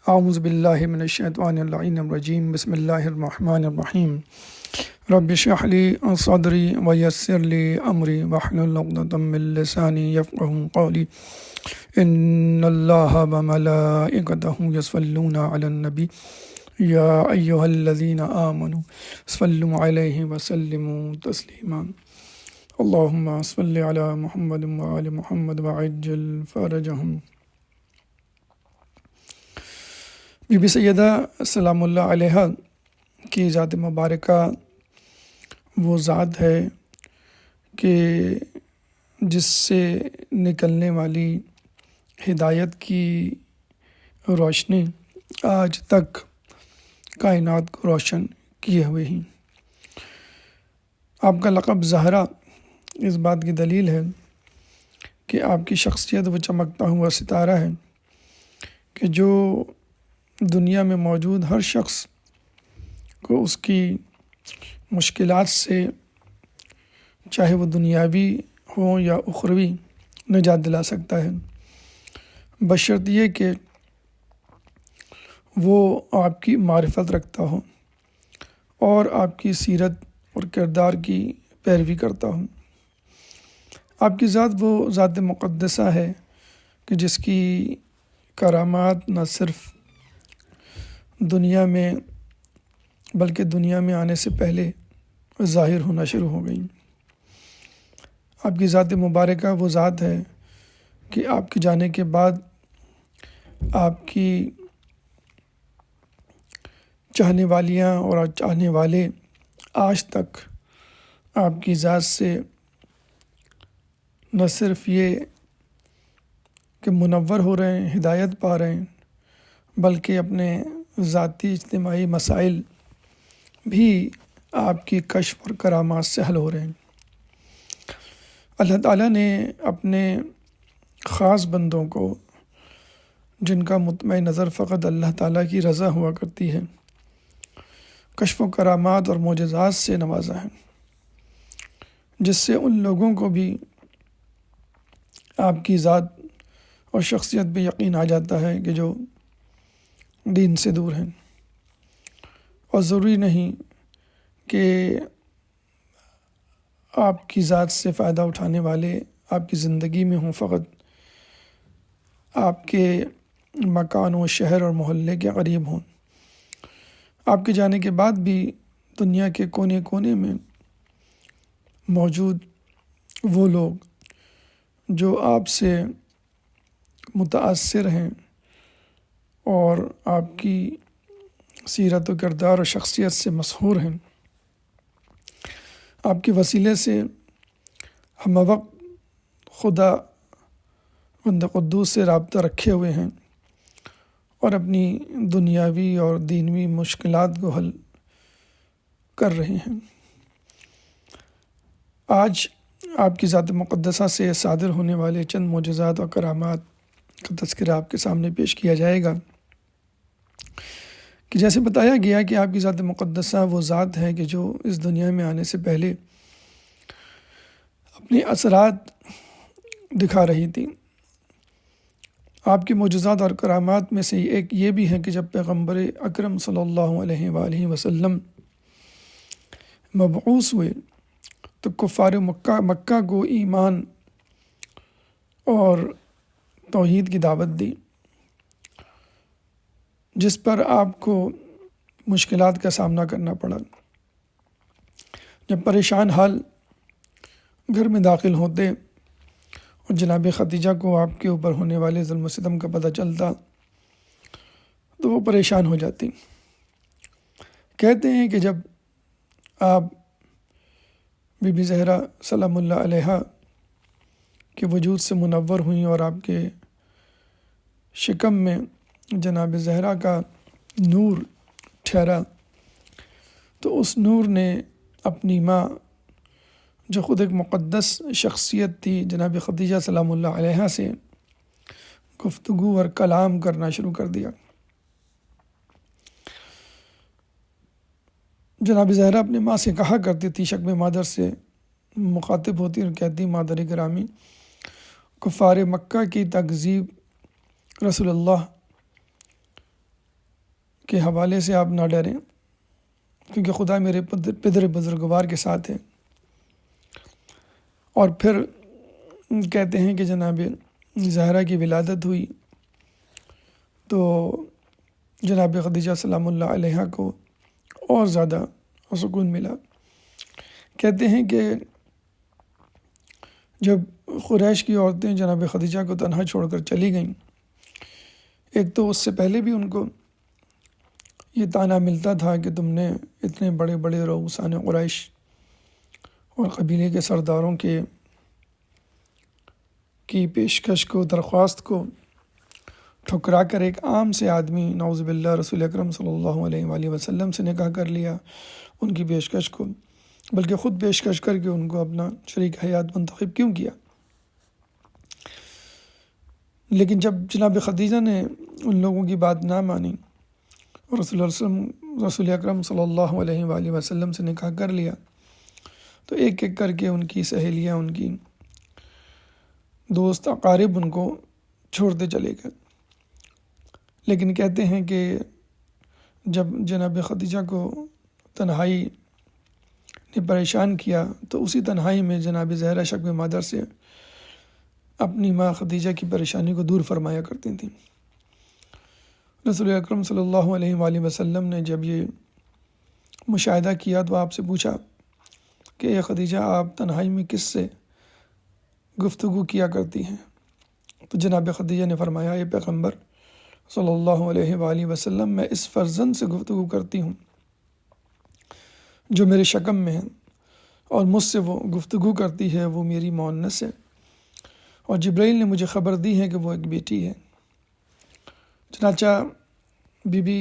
اعوذ باللہ من الشیطان اللعین الرجیم بسم اللہ الرحمن الرحیم رب اشرح لی صدری ویسر لی امری واحلل عقدۃ من لسانی یفقہوا قولی ان اللہ وملائکتہ یصلون علی النبی یا ایہا الذین آمنوا صلوا علیہ وسلموا تسلیما اللہم صل علی محمد وآل محمد وعجل فرجہم۔ بی بی سیدہ سلام اللہ علیہ کی ذات مبارکہ وہ ذات ہے کہ جس سے نکلنے والی ہدایت کی روشنی آج تک کائنات کو روشن کیے ہوئے ہیں۔ آپ کا لقب زہرا اس بات کی دلیل ہے کہ آپ کی شخصیت وہ چمکتا ہوا ستارہ ہے کہ جو دنیا میں موجود ہر شخص کو اس کی مشکلات سے چاہے وہ دنیاوی ہوں یا اخروی نجات دلا سکتا ہے، بشرط یہ کہ وہ آپ کی معرفت رکھتا ہو اور آپ کی سیرت اور کردار کی پیروی کرتا ہو۔ آپ کی ذات وہ ذات مقدسہ ہے کہ جس کی کرامات نہ صرف دنیا میں بلکہ دنیا میں آنے سے پہلے ظاہر ہونا شروع ہو گئیں۔ آپ کی ذات مبارکہ وہ ذات ہے کہ آپ کے جانے کے بعد آپ کی چاہنے والیاں اور چاہنے والے آج تک آپ کی ذات سے نہ صرف یہ کہ منور ہو رہے ہیں، ہدایت پا رہے ہیں، بلکہ اپنے ذاتی اجتماعی مسائل بھی آپ کی کشف اور کرامات سے حل ہو رہے ہیں۔ اللہ تعالیٰ نے اپنے خاص بندوں کو جن کا مطمع نظر فقط اللہ تعالیٰ کی رضا ہوا کرتی ہے، کشف و کرامات اور معجزات سے نوازا ہے، جس سے ان لوگوں کو بھی آپ کی ذات اور شخصیت پہ یقین آ جاتا ہے کہ جو دین سے دور ہیں، اور ضروری نہیں کہ آپ کی ذات سے فائدہ اٹھانے والے آپ کی زندگی میں ہوں، فقط آپ کے مکان و شہر اور محلے کے قریب ہوں۔ آپ کے جانے کے بعد بھی دنیا کے کونے کونے میں موجود وہ لوگ جو آپ سے متاثر ہیں اور آپ کی سیرت و کردار و شخصیت سے مسحور ہیں، آپ کے وسیلے سے ہم وقت خدا بند قدوس سے رابطہ رکھے ہوئے ہیں اور اپنی دنیاوی اور دینوی مشکلات کو حل کر رہے ہیں۔ آج آپ کی ذات مقدسہ سے صادر ہونے والے چند معجزات اور کرامات کا تذکرہ آپ کے سامنے پیش کیا جائے گا کہ جیسے بتایا گیا کہ آپ کی ذات مقدسہ وہ ذات ہے کہ جو اس دنیا میں آنے سے پہلے اپنے اثرات دکھا رہی تھی۔ آپ کے معجزات اور کرامات میں سے ایک یہ بھی ہے کہ جب پیغمبر اکرم صلی اللہ علیہ وآلہ وسلم مبعوث ہوئے تو کفار مکہ کو ایمان اور توحید کی دعوت دی، جس پر آپ کو مشکلات کا سامنا کرنا پڑا۔ جب پریشان حال گھر میں داخل ہوتے اور جناب خدیجہ کو آپ کے اوپر ہونے والے ظلم و ستم کا پتہ چلتا تو وہ پریشان ہو جاتی۔ کہتے ہیں کہ جب آپ بی بی زہرا سلام اللہ علیہ کے وجود سے منور ہوئیں اور آپ کے شکم میں جناب زہرا کا نور ٹھہرا تو اس نور نے اپنی ماں جو خود ایک مقدس شخصیت تھی جناب خدیجہ سلام اللہ علیہ سے گفتگو اور کلام کرنا شروع کر دیا۔ جناب زہرا اپنے ماں سے کہا کرتی تھی، شکم مادر سے مخاطب ہوتی اور کہتی، مادر گرامی، کفار مکہ کی تکذیب رسول اللہ کے حوالے سے آپ نہ ڈریں، کیونکہ خدا میرے پدر بزرگوار کے ساتھ ہے۔ اور پھر کہتے ہیں کہ جناب زہرا کی ولادت ہوئی تو جناب خدیجہ سلام اللہ علیہا کو اور زیادہ سکون ملا۔ کہتے ہیں کہ جب قریش کی عورتیں جناب خدیجہ کو تنہا چھوڑ کر چلی گئیں، ایک تو اس سے پہلے بھی ان کو یہ طعنہ ملتا تھا کہ تم نے اتنے بڑے بڑے رؤسان قریش اور قبیلے کے سرداروں کی پیشکش کو، درخواست کو ٹھکرا کر ایک عام سے آدمی نعوذ باللہ رسول اکرم صلی اللہ علیہ وآلہ وسلم سے نکاح کر لیا، ان کی پیشکش کو، بلکہ خود پیشکش کر کے ان کو اپنا شریک حیات منتخب کیوں کیا۔ لیکن جب جناب خدیجہ نے ان لوگوں کی بات نہ مانی اور رسول اکرم صلی اللہ علیہ وآلہ وسلم سے نکاح کر لیا تو ایک ایک کر کے ان کی سہیلیاں، ان کی دوست اقارب ان کو چھوڑتے چلے گئے۔ لیکن کہتے ہیں کہ جب جناب خدیجہ کو تنہائی نے پریشان کیا تو اسی تنہائی میں جناب زہرا شک مادر سے اپنی ماں خدیجہ کی پریشانی کو دور فرمایا کرتی تھیں۔ رسول اکرم صلی اللہ علیہ وآلہ وسلم نے جب یہ مشاہدہ کیا تو آپ سے پوچھا کہ اے خدیجہ، آپ تنہائی میں کس سے گفتگو کیا کرتی ہیں؟ تو جناب خدیجہ نے فرمایا، اے پیغمبر صلی اللہ علیہ وآلہ وسلم، میں اس فرزند سے گفتگو کرتی ہوں جو میرے شکم میں ہے، اور مجھ سے وہ گفتگو کرتی ہے وہ میری مؤنث ہے، اور جبرائیل نے مجھے خبر دی ہے کہ وہ ایک بیٹی ہے۔ چنانچہ بی بی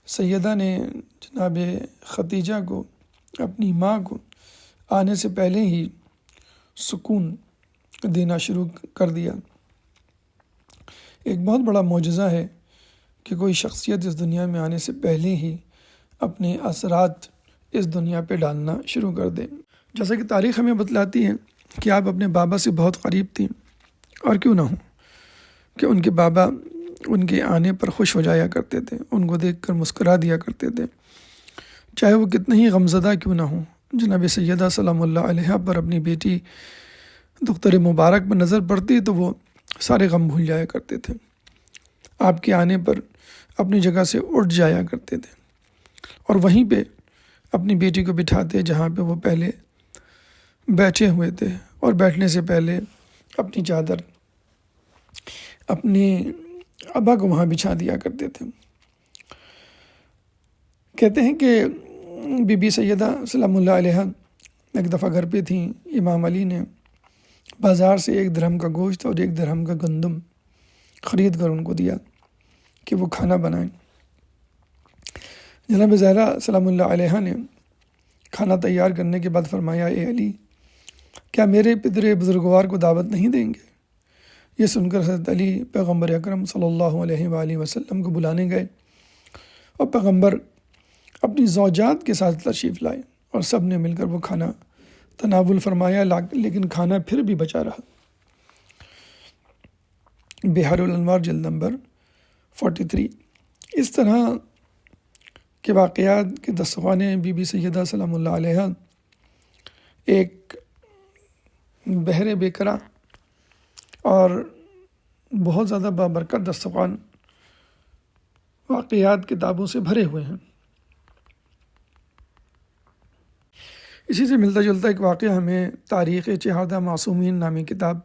سیدہ نے جناب خدیجہ کو، اپنی ماں کو، آنے سے پہلے ہی سکون دینا شروع کر دیا۔ ایک بہت بڑا معجزہ ہے کہ کوئی شخصیت اس دنیا میں آنے سے پہلے ہی اپنے اثرات اس دنیا پہ ڈالنا شروع کر دے۔ جیسا کہ تاریخ ہمیں بتلاتی ہے کہ آپ اپنے بابا سے بہت قریب تھیں، اور کیوں نہ ہو کہ ان کے بابا ان کے آنے پر خوش ہو جایا کرتے تھے، ان کو دیکھ کر مسکرا دیا کرتے تھے، چاہے وہ کتنے ہی غمزدہ کیوں نہ ہوں۔ جناب سیدہ سلام اللہ علیہ پر اپنی بیٹی دختر مبارک پر نظر پڑتی تو وہ سارے غم بھول جایا کرتے تھے، آپ کے آنے پر اپنی جگہ سے اٹھ جایا کرتے تھے اور وہیں پہ اپنی بیٹی کو بٹھاتے جہاں پہ وہ پہلے بیٹھے ہوئے تھے، اور بیٹھنے سے پہلے اپنی چادر اپنے ابا کو وہاں بچھا دیا کرتے تھے۔ کہتے ہیں کہ بی بی سیدہ سلام اللہ علیہ ایک دفعہ گھر پہ تھیں، امام علی نے بازار سے 1 درہم کا گوشت اور 1 درہم کا گندم خرید کر ان کو دیا کہ وہ کھانا بنائیں۔ جناب زہرا سلام اللہ علیہ نے کھانا تیار کرنے کے بعد فرمایا، اے علی، کیا میرے پدر بزرگوار کو دعوت نہیں دیں گے؟ یہ سن کر حضرت علی پیغمبر اکرم صلی اللہ علیہ وآلہ وسلم کو بلانے گئے، اور پیغمبر اپنی زوجات کے ساتھ تشریف لائے اور سب نے مل کر وہ کھانا تناول فرمایا، لیکن کھانا پھر بھی بچا رہا۔ بحار الانوار جلد نمبر 43۔ اس طرح کے واقعات کے دستخوان بی بی سیدہ سلام اللہ علیہ ایک بحر بیکرا اور بہت زیادہ بابرکت دستخوان واقعات کتابوں سے بھرے ہوئے ہیں۔ اسی سے ملتا جلتا ایک واقعہ ہمیں تاریخ چہادہ معصومین نامی کتاب،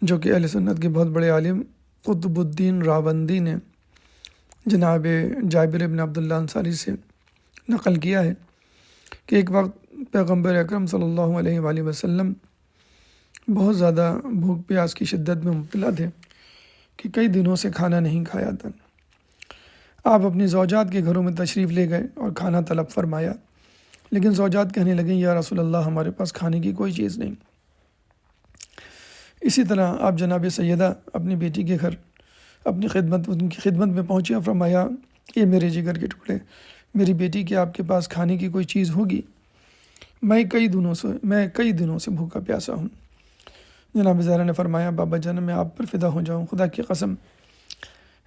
جو کہ اہل سنت کے بہت بڑے عالم قطب الدین راوندی نے جناب جابر بن عبداللہ انصاری سے نقل کیا ہے کہ ایک وقت پیغمبر اکرم صلی اللہ علیہ وآلہ وسلم بہت زیادہ بھوک پیاس کی شدت میں مبتلا تھے کہ کئی دنوں سے کھانا نہیں کھایا تھا۔ آپ اپنی زوجات کے گھروں میں تشریف لے گئے اور کھانا طلب فرمایا، لیکن زوجات کہنے لگیں، یا رسول اللہ، ہمارے پاس کھانے کی کوئی چیز نہیں۔ اسی طرح آپ جناب سیدہ اپنی بیٹی کے گھر ان کی خدمت میں پہنچے اور فرمایا، یہ میرے جگر کے ٹکڑے، میری بیٹی کہ آپ کے پاس کھانے کی کوئی چیز ہوگی؟ میں کئی دنوں سے بھوکا پیاسا ہوں۔ جناب زہرا نے فرمایا، بابا جان، میں آپ پر فدا ہو جاؤں، خدا کی قسم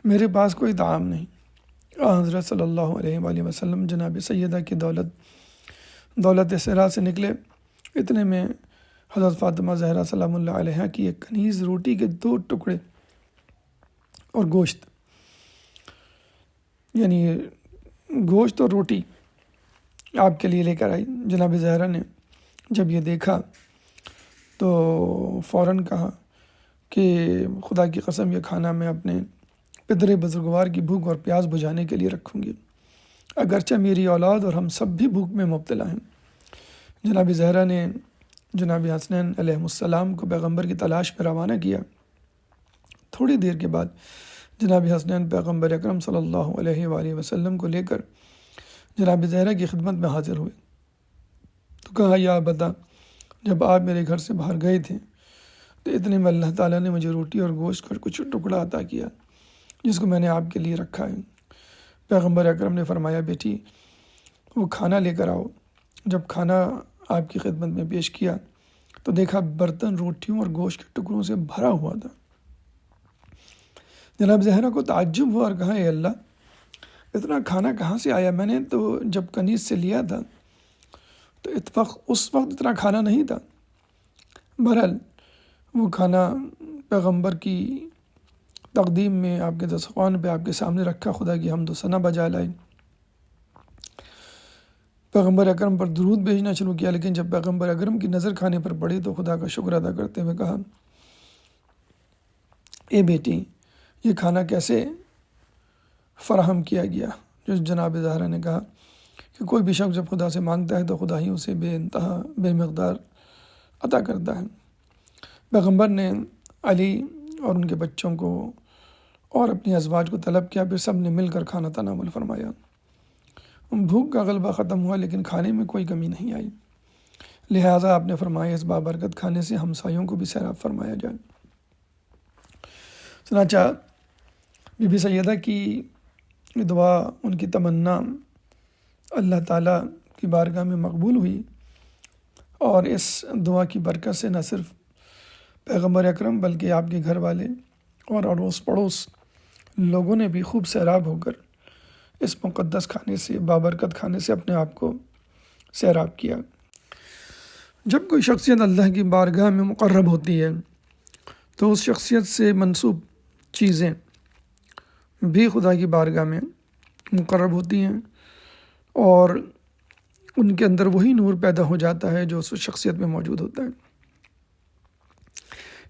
میرے پاس کوئی طعام نہیں۔ حضرت صلی اللہ علیہ وآلہ وسلم جناب سیدہ کی دولت صحرا سے نکلے۔ اتنے میں حضرت فاطمہ زہرا سلام اللہ علیہ کی ایک کنیز روٹی کے 2 ٹکڑے اور گوشت، یعنی گوشت اور روٹی آپ کے لیے لے کر آئی۔ جناب زہرا نے جب یہ دیکھا تو فوراً کہا کہ خدا کی قسم یہ کھانا میں اپنے پدر بزرگوار کی بھوک اور پیاس بجھانے کے لیے رکھوں گی، اگرچہ میری اولاد اور ہم سب بھی بھوک میں مبتلا ہیں۔ جناب زہرا نے جناب حسنین علیہ السلام کو پیغمبر کی تلاش میں روانہ کیا۔ تھوڑی دیر کے بعد جناب حسنین پیغمبر اکرم صلی اللہ علیہ وآلہ وسلم کو لے کر جناب زہرا کی خدمت میں حاضر ہوئے تو کہا، یا بتا، جب آپ میرے گھر سے باہر گئے تھے تو اتنے میں اللہ تعالیٰ نے مجھے روٹی اور گوشت کا کچھ ٹکڑا عطا کیا جس کو میں نے آپ کے لیے رکھا ہے۔ پیغمبر اکرم نے فرمایا، بیٹی وہ کھانا لے کر آؤ۔ جب کھانا آپ کی خدمت میں پیش کیا تو دیکھا برتن روٹیوں اور گوشت کے ٹکڑوں سے بھرا ہوا تھا۔ جناب زہرا کو تعجب ہوا اور کہا، اے اللہ، اتنا کھانا کہاں سے آیا؟ میں نے تو جب کنیز سے لیا تھا تو اس وقت اتنا کھانا نہیں تھا۔ بہرحال وہ کھانا پیغمبر کی تقدیم میں آپ کے دسترخوان پہ آپ کے سامنے رکھا، خدا کی حمد و ثنا بجا لائی، پیغمبر اکرم پر درود بھیجنا شروع کیا۔ لیکن جب پیغمبر اکرم کی نظر کھانے پر پڑی تو خدا کا شکر ادا کرتے ہوئے کہا، اے بیٹی، یہ کھانا کیسے فراہم کیا گیا؟ جو جناب زہرا نے کہا کہ کوئی بھی شخص جب خدا سے مانگتا ہے تو خدا ہی اسے بے انتہا بے مقدار عطا کرتا ہے۔ پیغمبر نے علی اور ان کے بچوں کو اور اپنی ازواج کو طلب کیا، پھر سب نے مل کر کھانا تناول فرمایا۔ بھوک کا غلبہ ختم ہوا لیکن کھانے میں کوئی کمی نہیں آئی، لہٰذا آپ نے فرمایا اس بابرکت کھانے سے ہمسایوں کو بھی سیراب فرمایا جائے۔ چنانچہ بی بی سیدہ کی دعا، ان کی تمنا اللہ تعالیٰ کی بارگاہ میں مقبول ہوئی، اور اس دعا کی برکت سے نہ صرف پیغمبر اکرم بلکہ آپ کے گھر والے اور اڑوس پڑوس لوگوں نے بھی خوب سیراب ہو کر اس مقدس کھانے سے، بابرکت کھانے سے اپنے آپ کو سیراب کیا۔ جب کوئی شخصیت اللہ کی بارگاہ میں مقرب ہوتی ہے تو اس شخصیت سے منسوب چیزیں بھی خدا کی بارگاہ میں مقرب ہوتی ہیں اور ان کے اندر وہی نور پیدا ہو جاتا ہے جو اس شخصیت میں موجود ہوتا ہے۔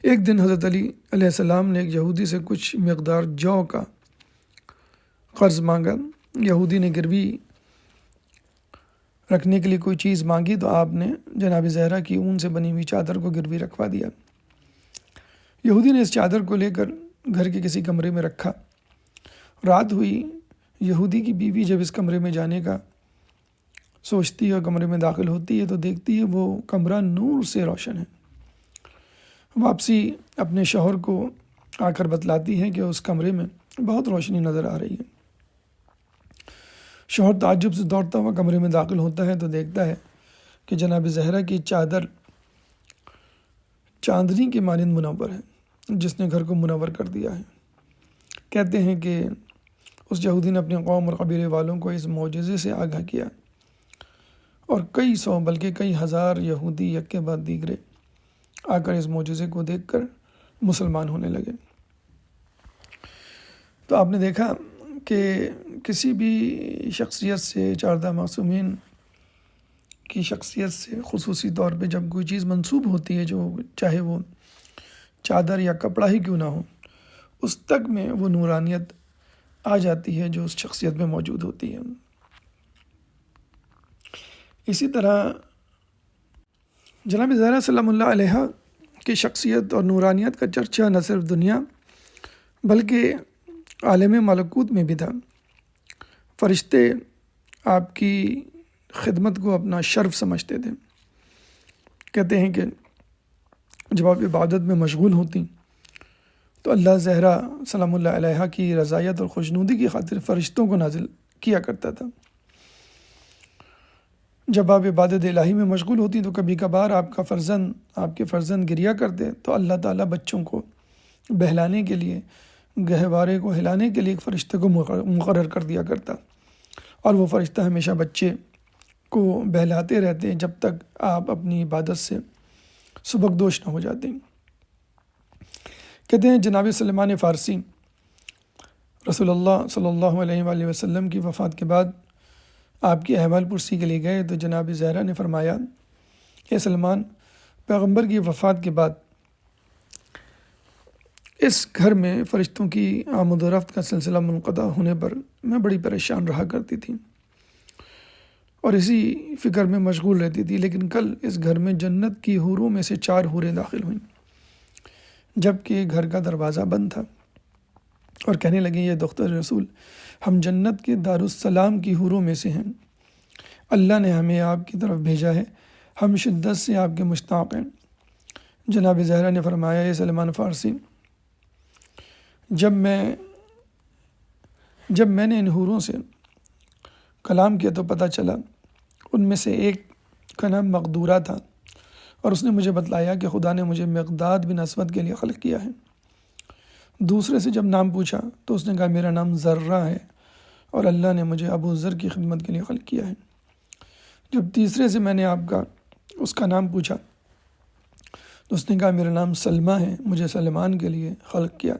ایک دن حضرت علی علیہ السلام نے ایک یہودی سے کچھ مقدار جو کا قرض مانگا۔ یہودی نے گروی رکھنے کے لیے کوئی چیز مانگی تو آپ نے جناب زہرا کی اون سے بنی ہوئی چادر کو گروی رکھوا دیا۔ یہودی نے اس چادر کو لے کر گھر کے کسی کمرے میں رکھا۔ رات ہوئی، یہودی کی بیوی جب اس کمرے میں جانے کا سوچتی ہے اور کمرے میں داخل ہوتی ہے تو دیکھتی ہے وہ کمرہ نور سے روشن ہے۔ واپسی اپنے شوہر کو آ کر بتلاتی ہے کہ اس کمرے میں بہت روشنی نظر آ رہی ہے۔ شوہر تعجب سے دوڑتا ہوا کمرے میں داخل ہوتا ہے تو دیکھتا ہے کہ جناب زہرا کی چادر چاندنی کے مانند منور ہے، جس نے گھر کو منور کر دیا ہے۔ کہتے ہیں کہ اس یہودی نے اپنے قوم اور قبیلے والوں کو اس معجزے سے آگاہ کیا اور کئی سو بلکہ کئی ہزار یہودی یک کے بعد دیگرے آ کر اس معجزے کو دیکھ کر مسلمان ہونے لگے۔ تو آپ نے دیکھا کہ کسی بھی شخصیت سے، 14 معصومین کی شخصیت سے خصوصی طور پہ جب کوئی چیز منسوب ہوتی ہے، جو چاہے وہ چادر یا کپڑا ہی کیوں نہ ہو، اس تک میں وہ نورانیت آ جاتی ہے جو اس شخصیت میں موجود ہوتی ہے۔ اسی طرح جناب زہرا سلام اللہ علیہ کی شخصیت اور نورانیت کا چرچا نہ صرف دنیا بلکہ عالم ملکوت میں بھی تھا۔ فرشتے آپ کی خدمت کو اپنا شرف سمجھتے تھے۔ کہتے ہیں کہ جب آپ عبادت میں مشغول ہوتی تو اللہ زہرا سلام اللہ علیہ کی رضایت اور خوشنودی کی خاطر فرشتوں کو نازل کیا کرتا تھا۔ جب آپ عبادت الہی میں مشغول ہوتی تو کبھی کبھار آپ کے فرزند گریا کرتے تو اللہ تعالیٰ بچوں کو بہلانے کے لیے گہوارے کو ہلانے کے لیے ایک فرشتے کو مقرر کر دیا کرتا، اور وہ فرشتہ ہمیشہ بچے کو بہلاتے رہتے ہیں جب تک آپ اپنی عبادت سے سبکدوش نہ ہو جاتے ہیں۔ کہتے ہیں جناب سلمان فارسی رسول اللہ صلی اللہ علیہ وآلہ وسلم کی وفات کے بعد آپ کی احوال پرسی کے لیے گئے تو جناب زہرا نے فرمایا، اے سلمان، پیغمبر کی وفات کے بعد اس گھر میں فرشتوں کی آمد و رفت کا سلسلہ منقطع ہونے پر میں بڑی پریشان رہا کرتی تھی اور اسی فکر میں مشغول رہتی تھی، لیکن کل اس گھر میں جنت کی حوروں میں سے 4 حوریں داخل ہوئیں جبکہ گھر کا دروازہ بند تھا، اور کہنے لگے، یہ دختر رسول، ہم جنت کے دارالسلام کی حوروں میں سے ہیں، اللہ نے ہمیں آپ کی طرف بھیجا ہے، ہم شدت سے آپ کے مشتاق ہیں۔ جناب زہرا نے فرمایا، اے سلمان فارسی، جب میں نے ان حوروں سے کلام کیا تو پتہ چلا ان میں سے ایک کا نام مقدورہ تھا، اور اس نے مجھے بتلایا کہ خدا نے مجھے مقداد بن اسود کے لیے خلق کیا ہے۔ دوسرے سے جب نام پوچھا تو اس نے کہا میرا نام ذرہ ہے اور اللہ نے مجھے ابو ذر کی خدمت کے لیے خلق کیا ہے۔ جب تیسرے سے میں نے اس کا نام پوچھا تو اس نے کہا میرا نام سلمہ ہے، مجھے سلمان کے لیے خلق کیا۔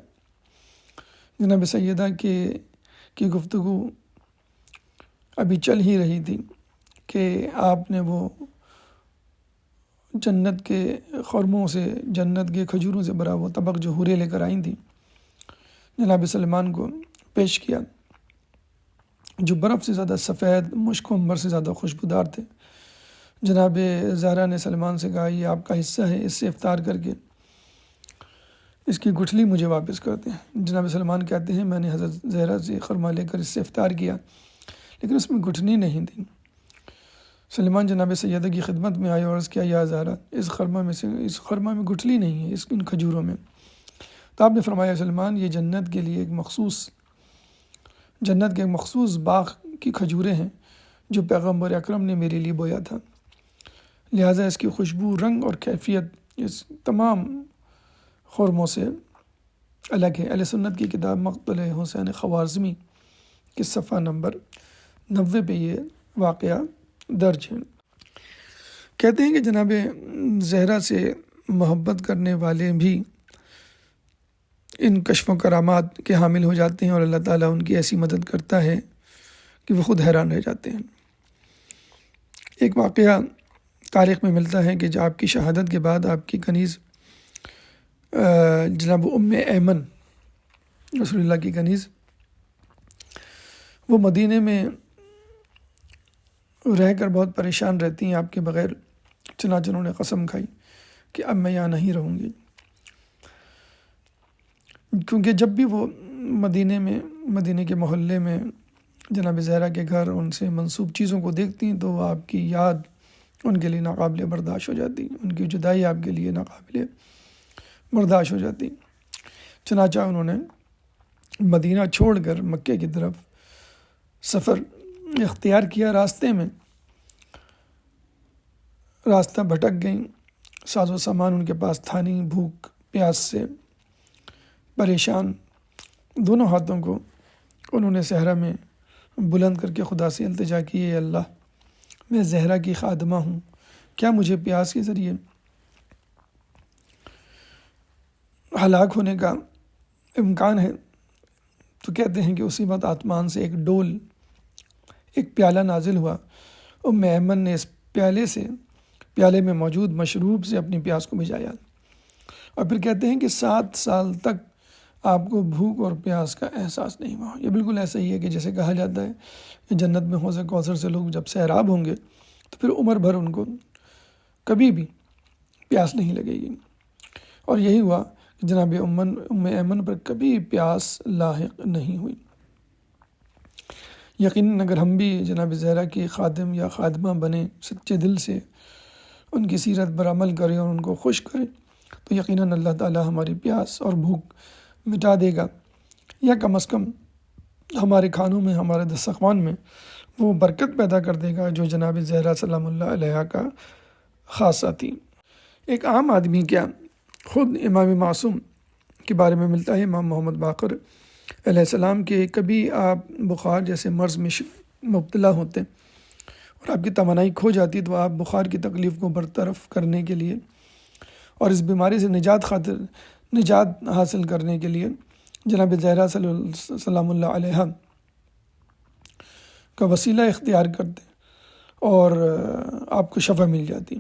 جناب سیدہ کی گفتگو ابھی چل ہی رہی تھی کہ آپ نے وہ جنت کے خرموں سے، جنت کے کھجوروں سے بھرا وہ طبق جو حوریں لے کر آئی تھیں جناب سلمان کو پیش کیا، جو برف سے زیادہ سفید، مشک و عنبر سے زیادہ خوشبودار تھے۔ جناب زہرا نے سلمان سے کہا، یہ آپ کا حصہ ہے، اس سے افطار کر کے اس کی گٹھلی مجھے واپس کرتے ہیں۔ جناب سلمان کہتے ہیں، میں نے حضرت زہرا سے خرمہ لے کر اس سے افطار کیا لیکن اس میں گٹھنی نہیں تھی۔ سلمان جناب سیدہ کی خدمت میں آئے اور عرض کیا، یا زہرا، اس خرمہ میں گٹھلی نہیں ہے، ان کھجوروں میں۔ تو آپ نے فرمایا، سلمان، یہ جنت کے ایک مخصوص باغ کی کھجوریں ہیں جو پیغمبر اکرم نے میرے لیے بویا تھا، لہٰذا اس کی خوشبو، رنگ اور کیفیت اس تمام خرموں سے الگ ہے۔ اہل سنت کی کتاب مقتل حسین خوارزمی کے صفحہ نمبر 90 پہ یہ واقعہ درج ہے۔ کہتے ہیں کہ جناب زہرا سے محبت کرنے والے بھی ان کشف و کرامات کے حامل ہو جاتے ہیں اور اللہ تعالیٰ ان کی ایسی مدد کرتا ہے کہ وہ خود حیران رہ جاتے ہیں۔ ایک واقعہ تاریخ میں ملتا ہے کہ جب آپ کی شہادت کے بعد آپ کی کنیز جناب ایمن، رسول اللہ کی کنیز، وہ مدینے میں رہ کر بہت پریشان رہتی ہیں آپ کے بغیر، چنانچہ انہوں نے قسم کھائی کہ اب میں یہاں نہیں رہوں گی، کیونکہ جب بھی وہ مدینے کے محلے میں جناب زہرا کے گھر ان سے منسوب چیزوں کو دیکھتی ہیں تو وہ آپ کی یاد ان کے لیے ناقابل برداشت ہو جاتی، ان کی جدائی آپ کے لیے ناقابل برداشت ہو جاتی۔ چنانچہ انہوں نے مدینہ چھوڑ کر مکے کی طرف سفر اختیار کیا۔ راستے میں راستہ بھٹک گئیں، ساز و سامان ان کے پاس تھا نہیں، بھوک پیاس سے پریشان، دونوں ہاتھوں کو انہوں نے صحرا میں بلند کر کے خدا سے التجا کی، اے اللہ، میں زہرا کی خادمہ ہوں، کیا مجھے پیاس کے ذریعے ہلاک ہونے کا امکان ہے؟ تو کہتے ہیں کہ اسی وقت آسمان سے ایک پیالہ نازل ہوا، ایمن نے اس پیالے میں موجود مشروب سے اپنی پیاس کو بجھایا، اور پھر کہتے ہیں کہ 7 سال تک آپ کو بھوک اور پیاس کا احساس نہیں ہوا۔ یہ بالکل ایسا ہی ہے کہ جیسے کہا جاتا ہے کہ جنت میں حوض کوثر سے لوگ جب سیراب ہوں گے تو پھر عمر بھر ان کو کبھی بھی پیاس نہیں لگے گی، اور یہی ہوا کہ جناب ایمن پر کبھی پیاس لاحق نہیں ہوئی۔ یقیناً اگر ہم بھی جناب زہرا کی خادم یا خادمہ بنیں، سچے دل سے ان کی سیرت پر عمل کریں اور ان کو خوش کریں، تو یقیناً اللہ تعالیٰ ہماری پیاس اور بھوک مٹا دے گا، یا کم از کم ہمارے کھانوں میں، ہمارے دسترخوان میں وہ برکت پیدا کر دے گا جو جناب زہرا سلام اللہ علیہ کا خاصہ تھی۔ ایک عام آدمی کیا، خود امام معصوم کے بارے میں ملتا ہے امام محمد باقر علیہ السلام کہ کبھی آپ بخار جیسے مرض میں مبتلا ہوتے اور آپ کی توانائی کھو جاتی تو آپ بخار کی تکلیف کو برطرف کرنے کے لیے اور اس بیماری سے نجات حاصل کرنے کے لیے جناب زہرا سلام اللہ علیہ کا وسیلہ اختیار کرتے اور آپ کو شفا مل جاتی۔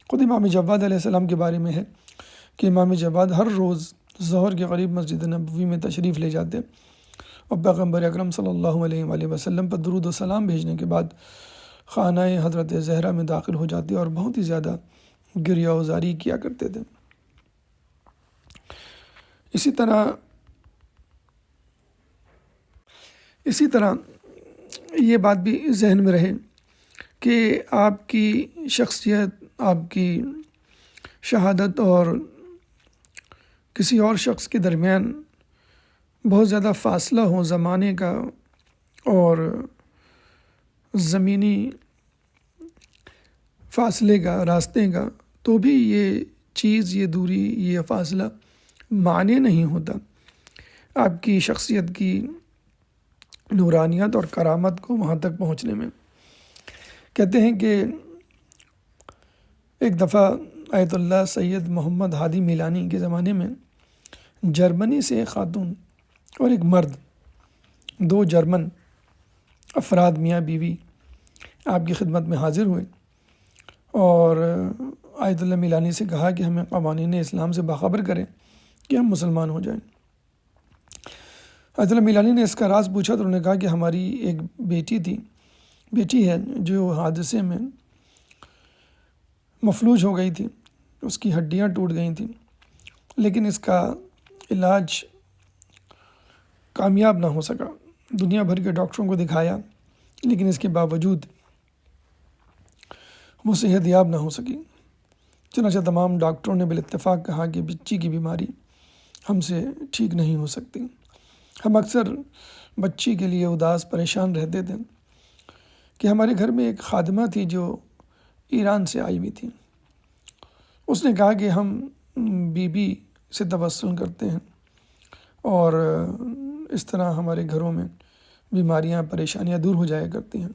خود امام جواد علیہ السلام کے بارے میں ہے کہ امام جواد ہر روز ظہر کے قریب مسجد نبوی میں تشریف لے جاتے اور پیغمبر اکرم صلی اللہ علیہ وآلہ وسلم پر درود و سلام بھیجنے کے بعد خانہ حضرت زہرا میں داخل ہو جاتے اور بہت ہی زیادہ گریہ وزاری کیا کرتے تھے۔ اسی طرح یہ بات بھی ذہن میں رہے کہ آپ کی شخصیت، آپ کی شہادت اور کسی اور شخص کے درمیان بہت زیادہ فاصلہ ہو زمانے کا اور زمینی فاصلے کا، راستے کا، تو بھی یہ چیز، یہ دوری، یہ فاصلہ معنی نہیں ہوتا آپ کی شخصیت کی نورانیت اور کرامت کو وہاں تک پہنچنے میں۔ کہتے ہیں کہ ایک دفعہ آیت اللہ سید محمد ہادی میلانی کے زمانے میں جرمنی سے ایک خاتون اور ایک مرد، دو جرمن افراد میاں بیوی آپ کی خدمت میں حاضر ہوئے اور آیت اللہ میلانی سے کہا کہ ہمیں قوانین اسلام سے باخبر کریں کہ ہم مسلمان ہو جائیں۔ آیت اللہ میلانی نے اس کا راز پوچھا تو انہوں نے کہا کہ ہماری ایک بیٹی ہے جو حادثے میں مفلوج ہو گئی تھی، اس کی ہڈیاں ٹوٹ گئی تھیں، لیکن اس کا علاج کامیاب نہ ہو سکا۔ دنیا بھر کے ڈاکٹروں کو دکھایا لیکن اس کے باوجود وہ صحت یاب نہ ہو سکی۔ چنانچہ تمام ڈاکٹروں نے بالاتفاق کہا کہ بچی کی بیماری ہم سے ٹھیک نہیں ہو سکتی۔ ہم اکثر بچی کے لیے اداس پریشان رہتے تھے کہ ہمارے گھر میں ایک خادمہ تھی جو ایران سے آئی ہوئی تھی۔ اس نے کہا کہ ہم بی بی سے توسل کرتے ہیں اور اس طرح ہمارے گھروں میں بیماریاں، پریشانیاں دور ہو جایا کرتی ہیں۔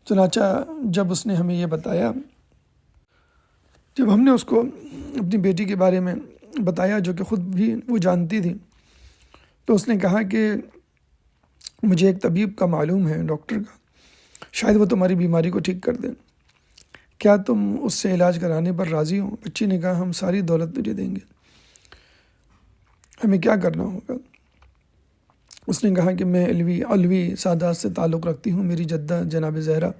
چنانچہ جب اس نے ہمیں یہ بتایا، جب ہم نے اس کو اپنی بیٹی کے بارے میں بتایا جو کہ خود بھی وہ جانتی تھی، تو اس نے کہا کہ مجھے ایک طبیب کا معلوم ہے، ڈاکٹر کا، شاید وہ تمہاری بیماری کو ٹھیک کر دیں، کیا تم اس سے علاج کرانے پر راضی ہو؟ بچی نے کہا ہم ساری دولت تجھے دیں گے، ہمیں کیا کرنا ہوگا؟ اس نے کہا کہ میں علوی سادات سے تعلق رکھتی ہوں، میری جدہ جناب زہرا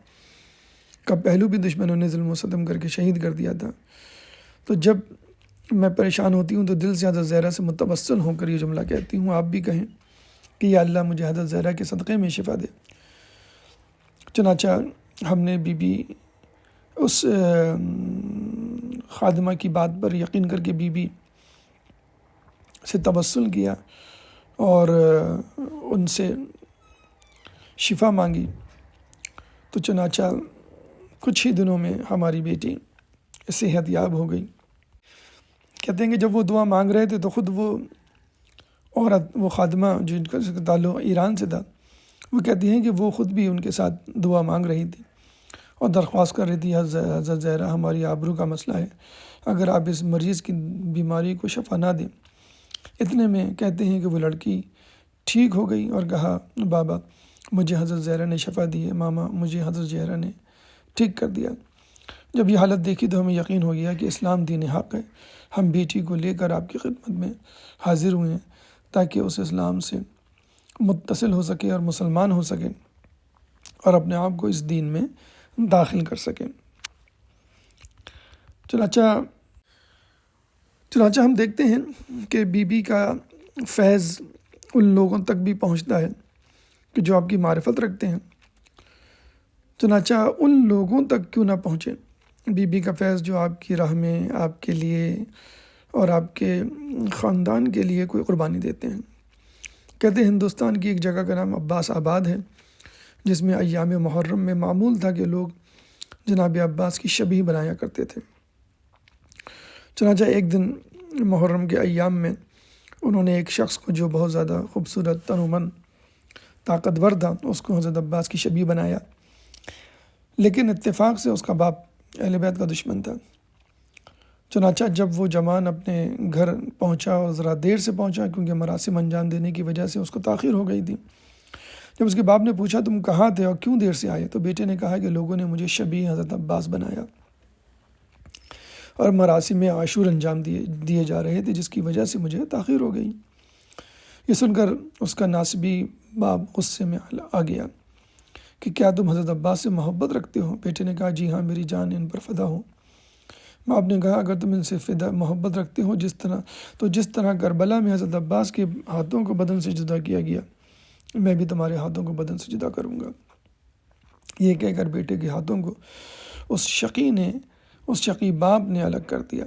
کا پہلو بھی دشمنوں نے ظلم و ستم کر کے شہید کر دیا تھا، تو جب میں پریشان ہوتی ہوں تو دل سے حضرت زہرا سے متوسل ہو کر یہ جملہ کہتی ہوں، آپ بھی کہیں کہ یا اللہ مجھے حضرت زہرا کے صدقے میں شفا دے۔ چنانچہ ہم نے بی اس خادمہ کی بات پر یقین کر کے بی سے توسل کیا اور ان سے شفا مانگی، تو چنانچہ کچھ ہی دنوں میں ہماری بیٹی صحت یاب ہو گئی۔ کہتے ہیں کہ جب وہ دعا مانگ رہے تھے تو خود وہ عورت، وہ خادمہ جن کا تعلق ایران سے تھا، وہ کہتی ہیں کہ وہ خود بھی ان کے ساتھ دعا مانگ رہی تھی اور درخواست کر رہی تھی، حضرت زہرا ہماری آبرو کا مسئلہ ہے، اگر آپ اس مریض کی بیماری کو شفا نہ دیں۔ اتنے میں کہتے ہیں کہ وہ لڑکی ٹھیک ہو گئی اور کہا بابا مجھے حضرت زہرا نے شفا دی ہے، ماما مجھے حضرت زہرا نے ٹھیک کر دیا۔ جب یہ حالت دیکھی تو ہمیں یقین ہو گیا کہ اسلام دین حق ہے۔ ہم بیٹی کو لے کر آپ کی خدمت میں حاضر ہوئے ہیں تاکہ اس اسلام سے متصل ہو سکے اور مسلمان ہو سکے اور اپنے آپ کو اس دین میں داخل کر سکیں۔ چنانچہ ہم دیکھتے ہیں کہ بی کا فیض ان لوگوں تک بھی پہنچتا ہے کہ جو آپ کی معرفت رکھتے ہیں، چنانچہ ان لوگوں تک کیوں نہ پہنچے بی کا فیض جو آپ کی راہ میں آپ کے لیے اور آپ کے خاندان کے لیے کوئی قربانی دیتے ہیں۔ کہتے ہیں ہندوستان کی ایک جگہ کا نام عباس آباد ہے، جس میں ایام محرم میں معمول تھا کہ لوگ جناب عباس کی شبیہ بنایا کرتے تھے۔ چنانچہ ایک دن محرم کے ایام میں انہوں نے ایک شخص کو جو بہت زیادہ خوبصورت تنومند طاقتور تھا اس کو حضرت عباس کی شبیہ بنایا، لیکن اتفاق سے اس کا باپ اہل بیت کا دشمن تھا۔ چنانچہ جب وہ جوان اپنے گھر پہنچا اور ذرا دیر سے پہنچا کیونکہ مراسم انجام دینے کی وجہ سے اس کو تاخیر ہو گئی تھی، جب اس کے باپ نے پوچھا تم کہاں تھے اور کیوں دیر سے آئے، تو بیٹے نے کہا کہ لوگوں نے مجھے شبیہ حضرت عباس بنایا اور مراسم عاشور انجام دیے جا رہے تھے، جس کی وجہ سے مجھے تاخیر ہو گئی۔ یہ سن کر اس کا ناسبی باپ غصے میں آ گیا کہ کیا تم حضرت عباس سے محبت رکھتے ہو؟ بیٹے نے کہا جی ہاں، میری جان ان پر فدا ہو۔ باپ نے کہا اگر تم ان سے محبت رکھتے ہو جس طرح کربلا میں حضرت عباس کے ہاتھوں کو بدن سے جدا کیا گیا، میں بھی تمہارے ہاتھوں کو بدن سے جدا کروں گا۔ یہ کہہ کر بیٹے کے ہاتھوں کو اس شقی باپ نے الگ کر دیا۔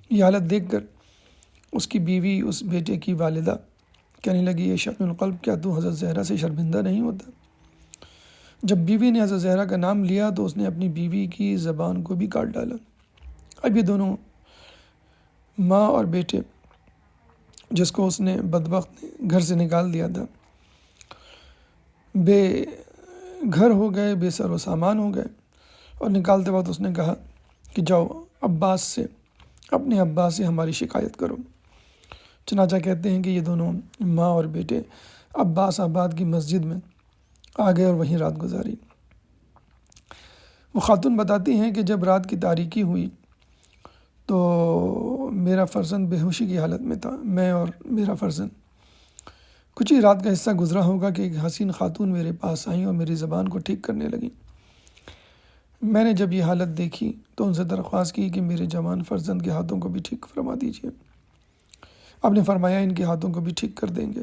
یہ حالت دیکھ کر اس کی بیوی اس بیٹے کی والدہ کہنے لگی، یہ شقی القلب، کیا تو حضرت زہرا سے شرمندہ نہیں ہوتا؟ جب بیوی نے حضرت زہرا کا نام لیا تو اس نے اپنی بیوی کی زبان کو بھی کاٹ ڈالا۔ اب یہ دونوں ماں اور بیٹے، جس کو اس نے بدبخت نے گھر سے نکال دیا تھا، بے گھر ہو گئے، بے سر و سامان ہو گئے۔ اور نکالتے وقت اس نے کہا کہ جاؤ اپنے عباس سے ہماری شکایت کرو۔ چنانچہ کہتے ہیں کہ یہ دونوں ماں اور بیٹے عباس آباد کی مسجد میں آ گئے اور وہیں رات گزاری۔ وہ خاتون بتاتی ہیں کہ جب رات کی تاریکی ہوئی تو میرا فرزند بے ہوشی کی حالت میں تھا۔ میں اور میرا فرزند کچھ ہی رات کا حصہ گزرا ہوگا کہ ایک حسین خاتون میرے پاس آئیں اور میری زبان کو ٹھیک کرنے لگیں۔ میں نے جب یہ حالت دیکھی تو ان سے درخواست کی کہ میرے جوان فرزند کے ہاتھوں کو بھی ٹھیک فرما دیجیے۔ آپ نے فرمایا ان کے ہاتھوں کو بھی ٹھیک کر دیں گے۔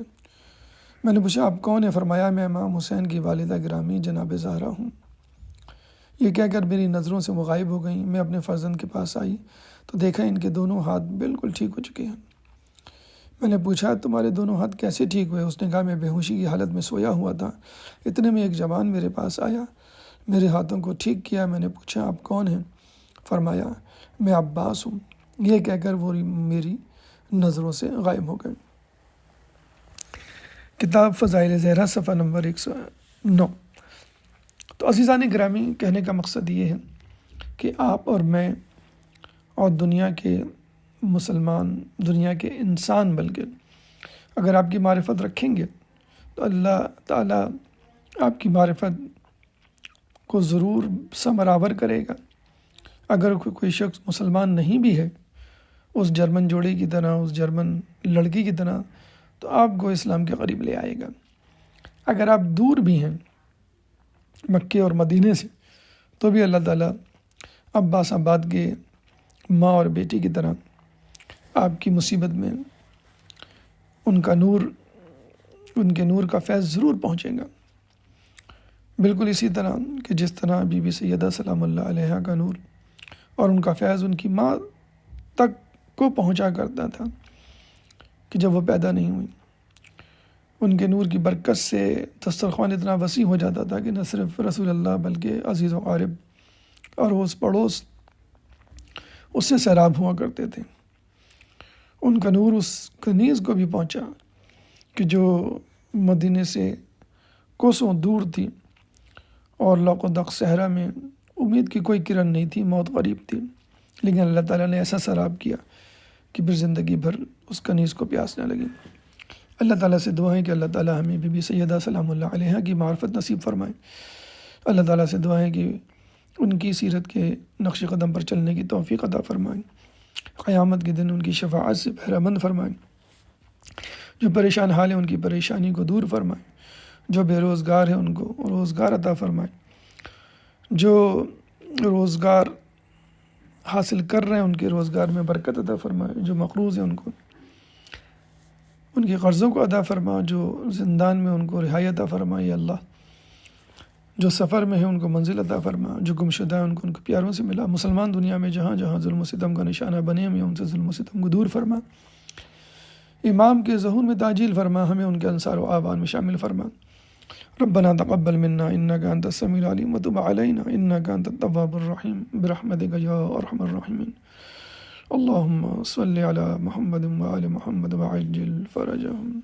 میں نے پوچھا آپ کون ہیں؟ فرمایا میں امام حسین کی والدہ گرامی جناب زہرا ہوں۔ یہ کہہ کر میری نظروں سے وہ غائب ہو گئیں۔ میں اپنے فرزند کے پاس آئی تو دیکھا ان کے دونوں ہاتھ بالکل ٹھیک ہو چکے ہیں۔ میں نے پوچھا تمہارے دونوں ہاتھ کیسے ٹھیک ہوئے؟ اس نے کہا میں بے ہوشی کی حالت میں سویا ہوا تھا، اتنے میں ایک جوان میرے پاس آیا، میرے ہاتھوں کو ٹھیک کیا۔ میں نے پوچھا آپ کون ہیں؟ فرمایا میں عباس ہوں۔ یہ کہہ کر وہ میری نظروں سے غائب ہو گئے۔ کتاب فضائل زہرا صفحہ نمبر 109۔ تو عزیزان گرامی، کہنے کا مقصد یہ ہے کہ آپ اور میں اور دنیا کے مسلمان، دنیا کے انسان، بلکہ اگر آپ کی معرفت رکھیں گے تو اللہ تعالیٰ آپ کی معرفت کو ضرور ثمرآور کرے گا۔ اگر کوئی شخص مسلمان نہیں بھی ہے، اس جرمن جوڑے کی طرح، اس جرمن لڑکی کی طرح، تو آپ کو اسلام کے قریب لے آئے گا۔ اگر آپ دور بھی ہیں مکے اور مدینے سے، تو بھی اللہ تعالیٰ عباس آباد کے ماں اور بیٹی کی طرح آپ کی مصیبت میں ان کے نور کا فیض ضرور پہنچے گا۔ بالکل اسی طرح کہ جس طرح بی بی سیدہ سلام اللہ علیہا کا نور اور ان کا فیض ان کی ماں تک کو پہنچا کرتا تھا کہ جب وہ پیدا نہیں ہوئی، ان کے نور کی برکت سے دسترخوان اتنا وسیع ہو جاتا تھا کہ نہ صرف رسول اللہ بلکہ عزیز و قارب اور اس پڑوس اس سے سیراب ہوا کرتے تھے۔ ان کا نور اس کنیز کو بھی پہنچا کہ جو مدینے سے کوسوں دور تھی اور لوق و دق صحرا میں امید کی کوئی کرن نہیں تھی، موت قریب تھی، لیکن اللہ تعالیٰ نے ایسا سیراب کیا کہ پھر زندگی بھر اس کنیز کو پیاس نہ لگی۔ اللہ تعالیٰ سے دعائیں کہ اللہ تعالیٰ ہمیں بی بی سیدہ سلام اللہ علیہا کی معرفت نصیب فرمائے۔ اللہ تعالیٰ سے دعائیں کہ ان کی سیرت کے نقش قدم پر چلنے کی توفیق عطا فرمائیں، قیامت کے دن ان کی شفاعت سے بہرہ مند فرمائیں، جو پریشان حال ہیں ان کی پریشانی کو دور فرمائیں، جو بے روزگار ہیں ان کو روزگار عطا فرمائیں، جو روزگار حاصل کر رہے ہیں ان کے روزگار میں برکت عطا فرمائیں، جو مقروض ہیں ان کو ان کے قرضوں کو ادا فرما، جو زندان میں ان کو رہائی عطا فرما یا اللہ، جو سفر میں ہیں ان کو منزل عطا فرما، جو گمشدہ ہیں ان کو پیاروں سے ملا۔ مسلمان دنیا میں جہاں جہاں ظلم و ستم کا نشانہ بنے ہوئے ان سے ظلم و ستم کو دور فرما، امام کے ظہور میں تعجیل فرما، ہمیں ان کے انصار و اعوان میں شامل فرما۔ ربنا تقبل منا انك انت السميع العليم وتب علينا انك انت التواب الرحيم برحمتك يا ارحم الراحمين۔ اللہم صلی علی محمد وآل محمد وعجل فرجہم.